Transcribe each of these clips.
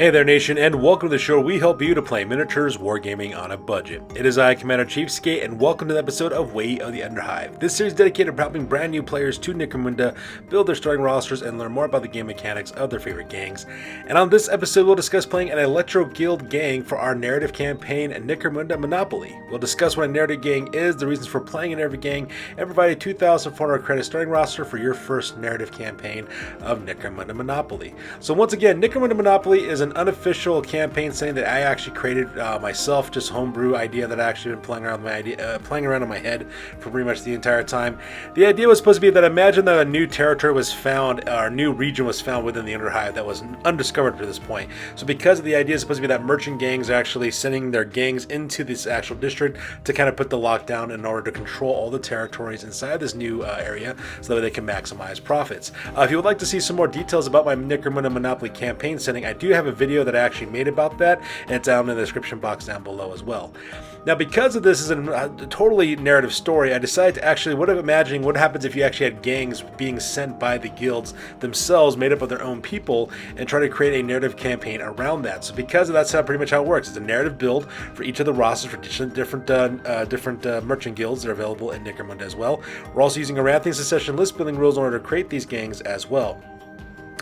Hey there nation, and welcome to the show where we help you to play miniatures wargaming on a budget. It is I, Commander Chiefskate, and welcome to the episode of Way of the Underhive. This series is dedicated to helping brand new players to Necromunda build their starting rosters and learn more about the game mechanics of their favorite gangs. And on this episode we'll discuss playing an Electro Guild gang for our narrative campaign Necromunda Monopoly. We'll discuss what a narrative gang is, the reasons for playing a narrative gang, and provide a 2,400 credit starting roster for your first narrative campaign of Necromunda Monopoly. So once again, Necromunda Monopoly is an unofficial campaign setting that I actually created myself, just homebrew idea that I actually been playing around in my head for pretty much the entire time. The idea was supposed to be that imagine that a new territory was found, or a new region was found within the Underhive that was undiscovered to this point. So because the idea is supposed to be that merchant gangs are actually sending their gangs into this actual district to kind of put the lockdown in order to control all the territories inside this new area so that they can maximize profits. If you would like to see some more details about my Necromunda Monopoly campaign setting, I do have a video that I actually made about that, and it's down in the description box down below as well. Now, because of this is a totally narrative story, I decided to actually, imagining what happens if you actually had gangs being sent by the guilds themselves, made up of their own people, and try to create a narrative campaign around that. So because of that's pretty much how it works. It's a narrative build for each of the rosters for different merchant guilds that are available in Necromunda as well. We're also using Arathine Succession list building rules in order to create these gangs as well.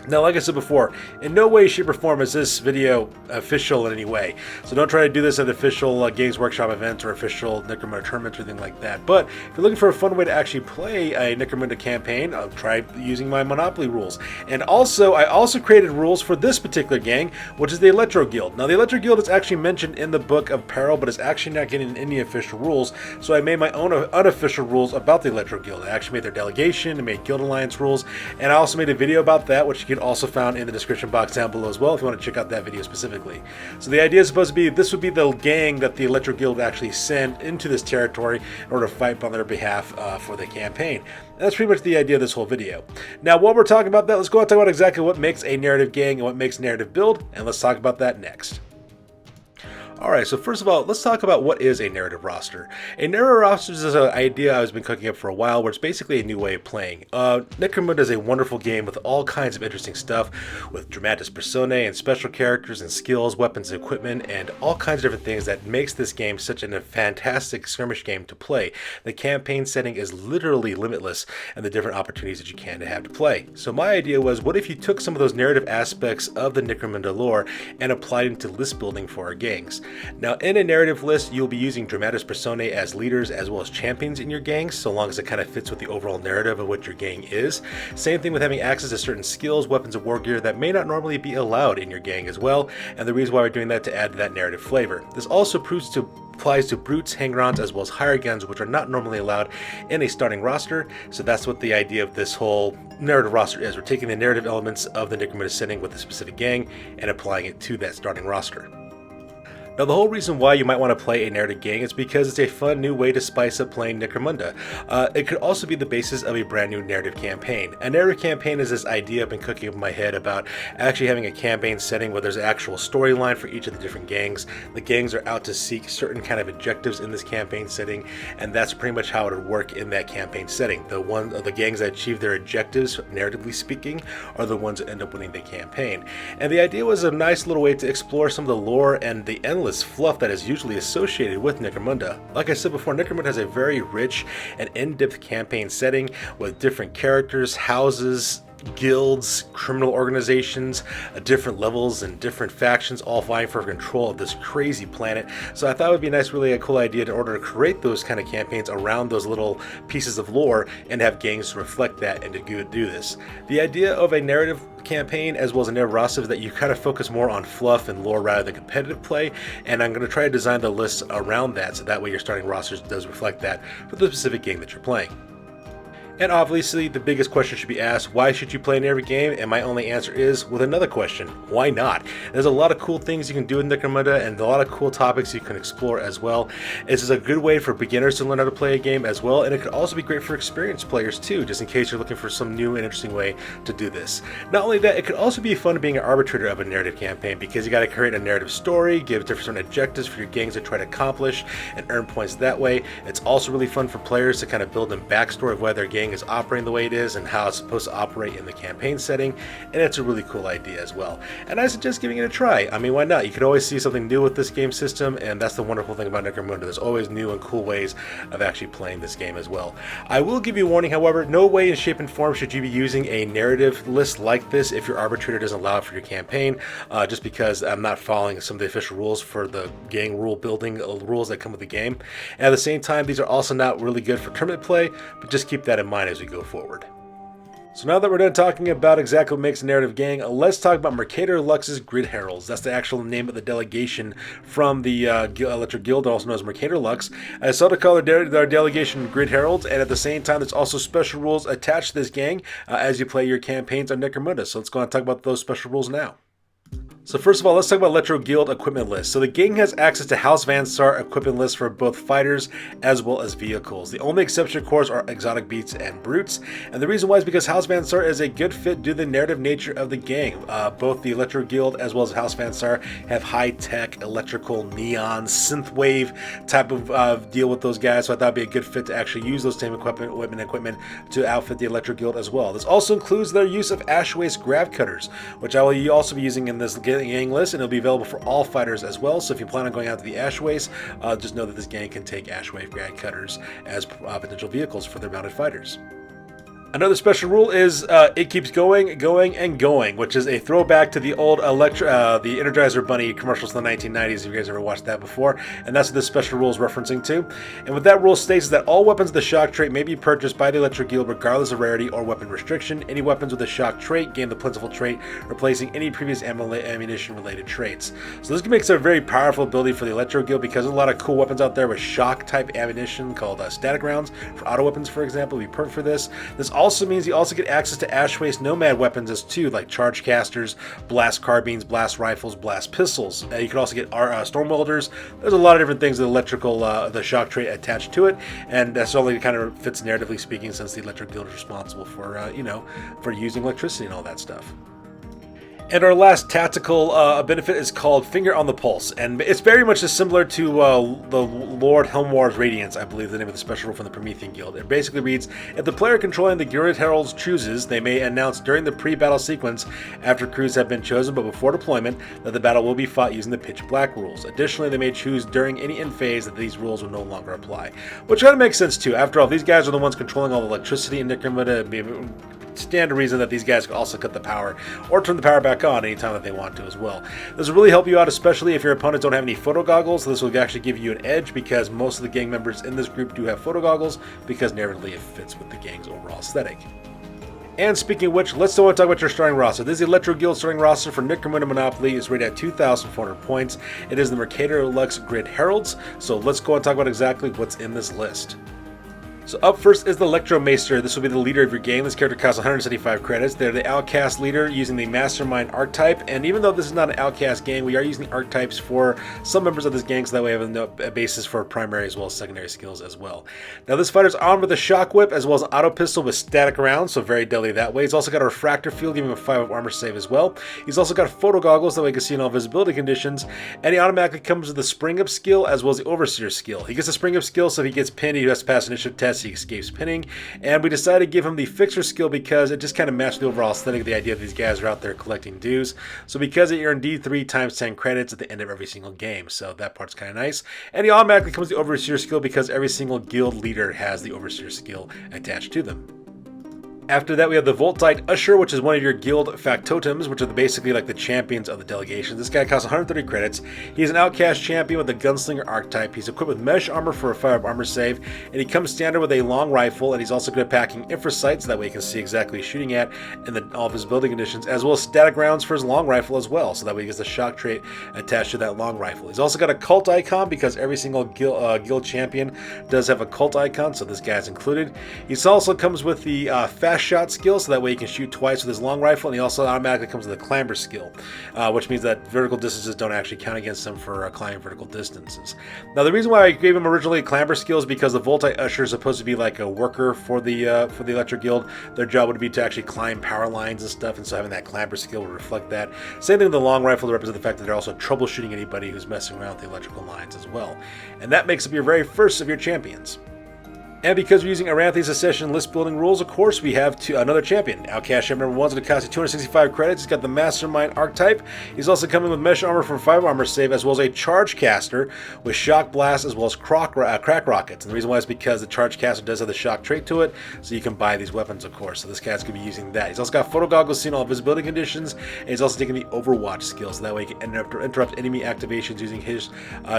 Now, like I said before, in no way, shape, or form is this video official in any way. So don't try to do this at official Games Workshop events or official Necromunda tournaments or anything like that. But if you're looking for a fun way to actually play a Necromunda campaign, I'll try using my Monopoly rules. And also, I also created rules for this particular gang, which is the Electro Guild. Now, the Electro Guild is actually mentioned in the Book of Peril, but it's actually not getting any official rules. So I made my own unofficial rules about the Electro Guild. I actually made their delegation, I made Guild Alliance rules, and I also made a video about that, which you can also found in the description box down below as well if you want to check out that video specifically. So the idea is supposed to be this would be the gang that the Electro Guild would actually send into this territory in order to fight on their behalf for the campaign. And that's pretty much the idea of this whole video. Now, while we're talking about that, let's go and talk about exactly what makes a narrative gang and what makes narrative build, and let's talk about that next. Alright, so first of all, let's talk about what is a narrative roster. A narrative roster is an idea I've been cooking up for a while where it's basically a new way of playing. Necromunda is a wonderful game with all kinds of interesting stuff, with dramatis personae and special characters and skills, weapons, and equipment, and all kinds of different things that makes this game such a fantastic skirmish game to play. The campaign setting is literally limitless and the different opportunities that you can have to play. So my idea was, what if you took some of those narrative aspects of the Necromunda lore and applied them to list building for our gangs? Now, in a narrative list, you'll be using dramatis personae as leaders as well as champions in your gangs, so long as it kind of fits with the overall narrative of what your gang is. Same thing with having access to certain skills, weapons, and war gear that may not normally be allowed in your gang as well, and the reason why we're doing that to add to that narrative flavor. This also applies to brutes, hang-arounds, as well as hired guns, which are not normally allowed in a starting roster. So that's what the idea of this whole narrative roster is. We're taking the narrative elements of the Necromunda setting with a specific gang and applying it to that starting roster. Now, the whole reason why you might want to play a narrative gang is because it's a fun new way to spice up playing Necromunda. It could also be the basis of a brand new narrative campaign. A narrative campaign is this idea I've been cooking up in my head about actually having a campaign setting where there's an actual storyline for each of the different gangs. The gangs are out to seek certain kind of objectives in this campaign setting, and that's pretty much how it would work in that campaign setting. The gangs that achieve their objectives, narratively speaking, are the ones that end up winning the campaign. And the idea was a nice little way to explore some of the lore and the endless fluff that is usually associated with Necromunda. Like I said before, Necromunda has a very rich and in-depth campaign setting with different characters, houses, guilds, criminal organizations, different levels and different factions all vying for control of this crazy planet. So I thought it would be really a cool idea in order to create those kind of campaigns around those little pieces of lore and have games to reflect that and to do this. The idea of a narrative campaign as well as a narrative roster is that you kind of focus more on fluff and lore rather than competitive play, and I'm going to try to design the lists around that so that way your starting roster does reflect that for the specific game that you're playing. And obviously, the biggest question should be asked, why should you play in every game? And my only answer is with another question, why not? There's a lot of cool things you can do in Necromunda and a lot of cool topics you can explore as well. This is a good way for beginners to learn how to play a game as well, and it could also be great for experienced players too, just in case you're looking for some new and interesting way to do this. Not only that, it could also be fun being an arbitrator of a narrative campaign because you got to create a narrative story, give different objectives for your gangs to try to accomplish, and earn points that way. It's also really fun for players to kind of build a backstory of why their gang gang is operating the way it is and how it's supposed to operate in the campaign setting, and it's a really cool idea as well. And I suggest giving it a try. I mean, why not? You could always see something new with this game system, and that's the wonderful thing about Necromunda. There's always new and cool ways of actually playing this game as well. I will give you a warning, however, no way in shape and form should you be using a narrative list like this if your arbitrator doesn't allow it for your campaign, just because I'm not following some of the official rules for the gang rule building rules that come with the game. And at the same time, these are also not really good for tournament play, but just keep that in mind as we go forward. So now that we're done talking about exactly what makes a narrative gang, let's talk about Mercator Lux's Grid Heralds. That's the actual name of the delegation from the Electro Guild, also known as Mercator Lux. I decided to call their delegation Grid Heralds, and at the same time, there's also special rules attached to this gang as you play your campaigns on Necromunda. So let's go and talk about those special rules now. So first of all, let's talk about Electro Guild equipment list. So the gang has access to House Van Sar equipment lists for both fighters as well as vehicles. The only exception, of course, are exotic beasts and brutes. And the reason why is because House Van Sar is a good fit due to the narrative nature of the gang. Both the Electro Guild as well as House Van Sar have high-tech, electrical, neon, synthwave type of deal with those guys. So I thought it'd be a good fit to actually use those same equipment to outfit the Electro Guild as well. This also includes their use of ash waste grav cutters, which I will also be using in this gang list, and it'll be available for all fighters as well. So if you plan on going out to the ash waste, just know that this gang can take ash wave grad cutters as potential vehicles for their mounted fighters. Another special rule is it keeps going, and going, which is a throwback to the old the Energizer Bunny commercials from the 1990s, if you guys ever watched that before, and that's what this special rule is referencing to. And what that rule states is that all weapons with the shock trait may be purchased by the Electro Guild regardless of rarity or weapon restriction. Any weapons with the shock trait gain the plentiful trait, replacing any previous ammunition-related traits. So this makes it a very powerful ability for the Electro Guild because there's a lot of cool weapons out there with shock-type ammunition called static rounds for auto weapons, for example, would be perfect for this. This also means you also get access to ash waste nomad weapons as too, like charge casters, blast carbines, blast rifles, blast pistols. You can also get storm welders. There's a lot of different things with electrical, the shock trait attached to it, and that's only kind of fits narratively speaking, since the Electro Guild is responsible for for using electricity and all that stuff. And our last tactical benefit is called Finger on the Pulse, and it's very much similar to the Lord Helmwar's Radiance, I believe the name of the special rule from the Promethean Guild. It basically reads, if the player controlling the Grid Heralds chooses, they may announce during the pre-battle sequence, after crews have been chosen but before deployment, that the battle will be fought using the Pitch Black rules. Additionally, they may choose during any end phase that these rules will no longer apply. Which kind of makes sense too. After all, these guys are the ones controlling all the electricity in Necromunda. Stand to reason that these guys can also cut the power or turn the power back on anytime that they want to as well. This will really help you out, especially if your opponents don't have any photo goggles. So this will actually give you an edge because most of the gang members in this group do have photo goggles because narratively it fits with the gang's overall aesthetic. And speaking of which, let's talk about your starting roster. This is the Electro Guild starting roster for Necromunda Monopoly. It's rated at 2,400 points. It is the Mercator Lux Grid Heralds. So let's go and talk about exactly what's in this list. So up first is the Electro Maester. This will be the leader of your game. This character costs 175 credits. They're the Outcast leader using the Mastermind archetype. And even though this is not an Outcast gang, we are using the archetypes for some members of this gang, so that way we have a basis for primary as well as secondary skills as well. Now this fighter is armed with a shock whip as well as an auto pistol with static rounds, so very deadly that way. He's also got a refractor field, giving him a 5 armor save as well. He's also got photo goggles, that way he can see in all visibility conditions. And he automatically comes with the Spring Up skill as well as the Overseer skill. He gets the Spring Up skill, so if he gets pinned, he has to pass an initiative test. He escapes pinning, and we decided to give him the Fixer skill because it just kind of matched the overall aesthetic of the idea that these guys are out there collecting dues. So because it earned D3 times 10 credits at the end of every single game, so that part's kind of nice. And he automatically comes with the Overseer skill because every single guild leader has the Overseer skill attached to them. After that, we have the Voltite Usher, which is one of your guild factotums, which are basically like the champions of the delegation. This guy costs 130 credits. He's an outcast champion with the Gunslinger archetype. He's equipped with mesh armor for a 5 armor save, and he comes standard with a long rifle, and he's also good at packing infra sights, so that way he can see exactly what he's shooting at in all of his building conditions, as well as static rounds for his long rifle as well, so that way he gets the shock trait attached to that long rifle. He's also got a cult icon because every single guild champion does have a cult icon, so this guy's included. He also comes with the fast shot skill, so that way he can shoot twice with his long rifle, and he also automatically comes with a clamber skill, which means that vertical distances don't actually count against him for climbing vertical distances. Now the reason why I gave him originally clamber skill is because the Voltite Usher is supposed to be like a worker for the Electro Guild. Their job would be to actually climb power lines and stuff, and so having that clamber skill would reflect that. Same thing with the long rifle to represent the fact that they're also troubleshooting anybody who's messing around with the electrical lines as well. And that makes up your very first of your champions. And because we're using Aranthi's Accession list building rules, of course, we have another champion. Outcast champion number 1's going to cost you 265 credits. He's got the Mastermind archetype. He's also coming with Mesh Armor from 5 armor save, as well as a Charge Caster with Shock Blast, as well as Crack Rockets. And the reason why is because the Charge Caster does have the shock trait to it, so you can buy these weapons, of course. So this guy's going to be using that. He's also got Photo Goggles, seeing all visibility conditions, and he's also taking the Overwatch skill, so that way he can interrupt enemy activations using his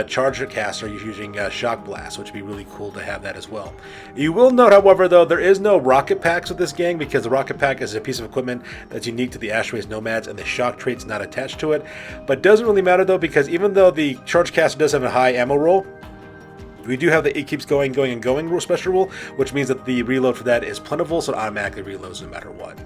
Charge Caster, using Shock Blast, which would be really cool to have that as well. You will note, however, though, there is no rocket packs with this gang, because the rocket pack is a piece of equipment that's unique to the Ashways Nomads, and the shock trait's not attached to it. But it doesn't really matter, though, because even though the Charge Caster does have a high ammo roll, we do have the it keeps going rule, special rule, which means that the reload for that is plentiful, so it automatically reloads no matter what.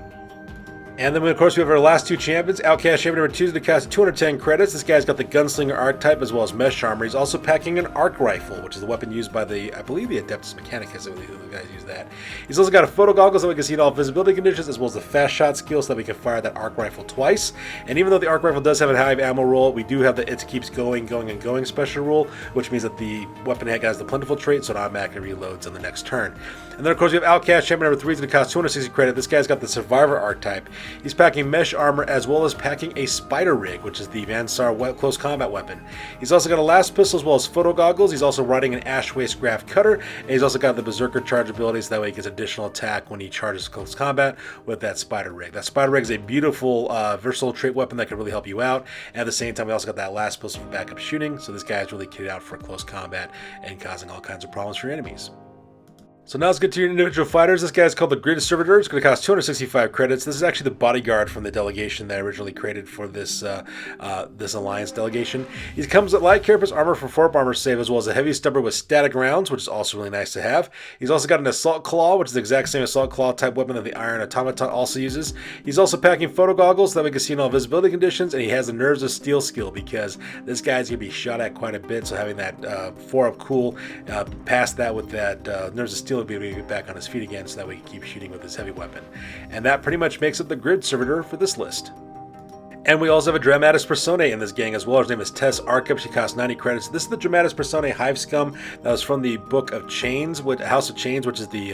And then, of course, we have our last two champions. Outcast champion number 2 is going to cost 210 credits. This guy's got the Gunslinger archetype as well as Mesh Armor. He's also packing an Arc Rifle, which is the weapon used by I believe the Adeptus Mechanicus. I believe the guys use that. He's also got a Photo Goggles so we can see in all visibility conditions, as well as the Fast Shot skill so that we can fire that Arc Rifle twice. And even though the Arc Rifle does have a high ammo roll, we do have the it keeps going special rule, which means that the weapon has the Plentiful trait, so it automatically reloads on the next turn. And then, of course, we have Outcast champion number 3 is going to cost 260 credit. This guy's got the Survivor archetype. He's packing Mesh Armor as well as packing a Spider Rig, which is the Vansar close combat weapon. He's also got a Last Pistol as well as Photo Goggles. He's also riding an Ash Waste Graph Cutter, and he's also got the Berserker charge ability, so that way he gets additional attack when he charges close combat with that Spider Rig. That Spider Rig is a beautiful, versatile trait weapon that can really help you out. And at the same time, we also got that Last Pistol for backup shooting, so this guy is really kitted out for close combat and causing all kinds of problems for your enemies. So now let's get to your individual fighters. This guy's called the Grid Servitor. It's going to cost 265 credits. This is actually the bodyguard from the delegation that I originally created for this this alliance delegation. He comes with light carapace armor for 4 armor save, as well as a heavy stubber with static rounds, which is also really nice to have. He's also got an Assault Claw, which is the exact same Assault Claw type weapon that the Iron Automaton also uses. He's also packing Photo Goggles so that we can see in all visibility conditions, and he has the Nerves of Steel skill because this guy's going to be shot at quite a bit, so having that 4-up cool past that with that Nerves of Steel would be able to get back on his feet again, so that way he can keep shooting with his heavy weapon. And that pretty much makes up the Grid Servitor for this list. And we also have a Dramatis Personae in this gang as well. Her name is Tess Arkup. She costs 90 credits. This is the Dramatis Personae Hive Scum that was from the Book of Chains, House of Chains, which is the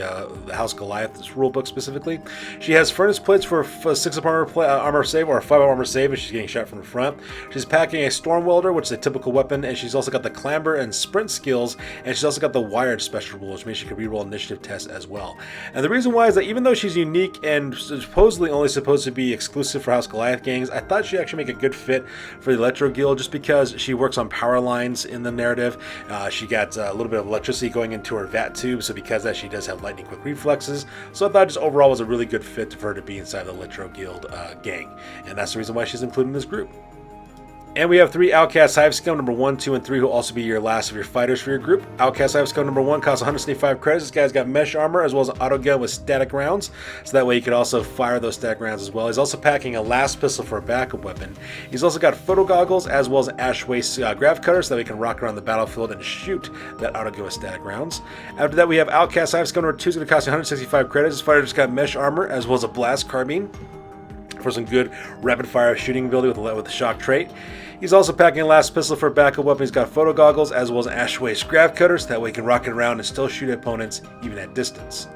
House Goliath rule book specifically. She has Furnace Plates for 6 armor save or a 5 armor save, and she's getting shot from the front. She's packing a Storm Welder, which is a typical weapon, and she's also got the Clamber and Sprint skills, and she's also got the Wired special rule, which means she can reroll initiative tests as well. And the reason why is that even though she's unique and supposedly only supposed to be exclusive for House Goliath gangs, I thought she'd actually make a good fit for the Electro Guild just because she works on power lines in the narrative. She got a little bit of electricity going into her vat tube, so because of that, she does have lightning quick reflexes. So I thought just overall was a really good fit for her to be inside the Electro Guild gang, and that's the reason why she's included in this group. And we have 3 Outcast Hive Scum, number 1, 2, and 3, who will also be your last of your fighters for your group. Outcast Hive Scum number 1 costs 175 credits. This guy's got Mesh Armor as well as an auto gun with static rounds, so that way you can also fire those static rounds as well. He's also packing a Last Pistol for a backup weapon. He's also got Photo Goggles as well as an Ash Waste Graph Cutter, so that we can rock around the battlefield and shoot that auto gun with static rounds. After that, we have Outcast Hive Scum number 2 is going to cost 165 credits. This fighter just got Mesh Armor as well as a Blast Carbine for some good rapid fire shooting ability with the shock trait. He's also packing a Last Pistol for a backup weapon. He's got Photo Goggles as well as an Ash Waste Graph Cutter, so that way he can rock it around and still shoot opponents even at distance.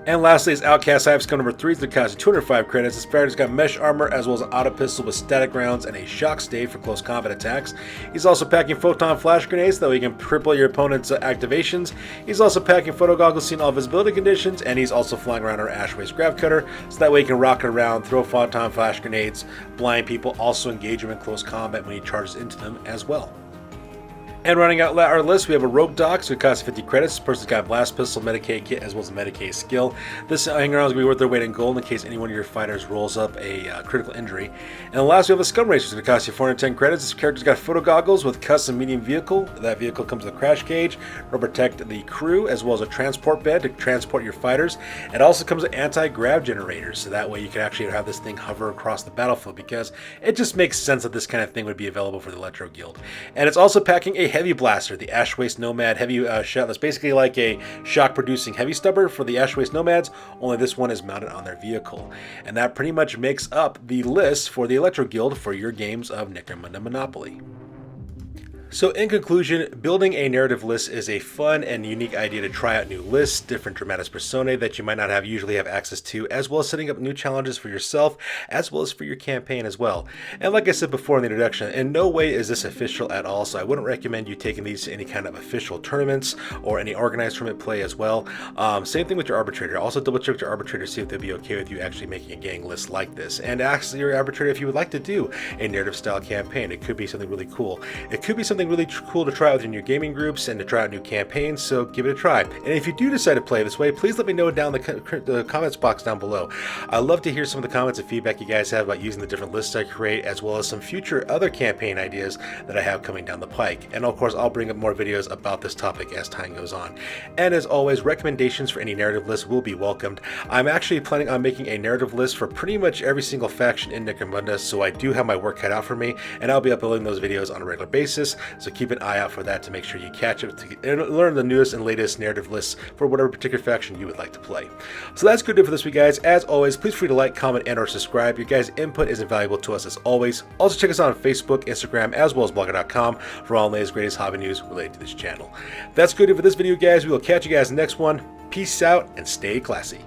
And lastly is Outcast Hive Scum number 3. It's going to cost 205 credits. This fighter's got Mesh Armor as well as an auto pistol with static rounds and a shock stave for close combat attacks. He's also packing Photon Flash Grenades, so that way he can cripple your opponent's activations. He's also packing Photo Goggles, seeing all visibility conditions, and he's also flying around our Ash Waste Graph Cutter, so that way he can rock it around, throw Photon Flash Grenades, blind people, also engage them in close combat when he charges into them as well. And running out our list, we have a Rogue Doc, so it costs 50 credits. This person's got a Blast Pistol, Medicaid Kit, as well as a Medicaid skill. This hanger on is going to be worth their weight in gold in case any one of your fighters rolls up a critical injury. And then last, we have a Scum Racer, it's going to cost you 410 credits. This character's got Photo Goggles with Custom Medium Vehicle. That vehicle comes with a crash cage to protect the crew, as well as a transport bed to transport your fighters. It also comes with anti-grav generators, so that way you can actually have this thing hover across the battlefield, because it just makes sense that this kind of thing would be available for the Electro Guild. And it's also packing a Heavy Blaster, the Ash Waste Nomad heavy shot. That's basically like a shock-producing heavy stubber for the Ash Waste Nomads, only this one is mounted on their vehicle. And that pretty much makes up the list for the Electro Guild for your games of Necromunda Monopoly. So in conclusion, building a narrative list is a fun and unique idea to try out new lists, different dramatis personae that you might not usually have access to, as well as setting up new challenges for yourself, as well as for your campaign as well. And like I said before in the introduction, in no way is this official at all, so I wouldn't recommend you taking these to any kind of official tournaments or any organized tournament play as well. Same thing with your arbitrator. Also double check with your arbitrator to see if they'll be okay with you actually making a gang list like this. And ask your arbitrator if you would like to do a narrative style campaign. It could be something really cool. It could be something really cool to try out within your gaming groups and to try out new campaigns, so give it a try. And if you do decide to play this way, please let me know down in the comments box down below. I'd love to hear some of the comments and feedback you guys have about using the different lists I create, as well as some future other campaign ideas that I have coming down the pike. And of course, I'll bring up more videos about this topic as time goes on. And as always, recommendations for any narrative list will be welcomed. I'm actually planning on making a narrative list for pretty much every single faction in Necromunda, so I do have my work cut out for me, and I'll be uploading those videos on a regular basis, so keep an eye out for that to make sure you catch up and learn the newest and latest narrative lists for whatever particular faction you would like to play. So that's good for this week, guys. As always, please feel free to like, comment, and or subscribe. Your guys' input is invaluable to us as always. Also check us out on Facebook, Instagram, as well as blogger.com for all the latest greatest hobby news related to this channel. That's good for this video, guys. We will catch you guys next one. Peace out and stay classy.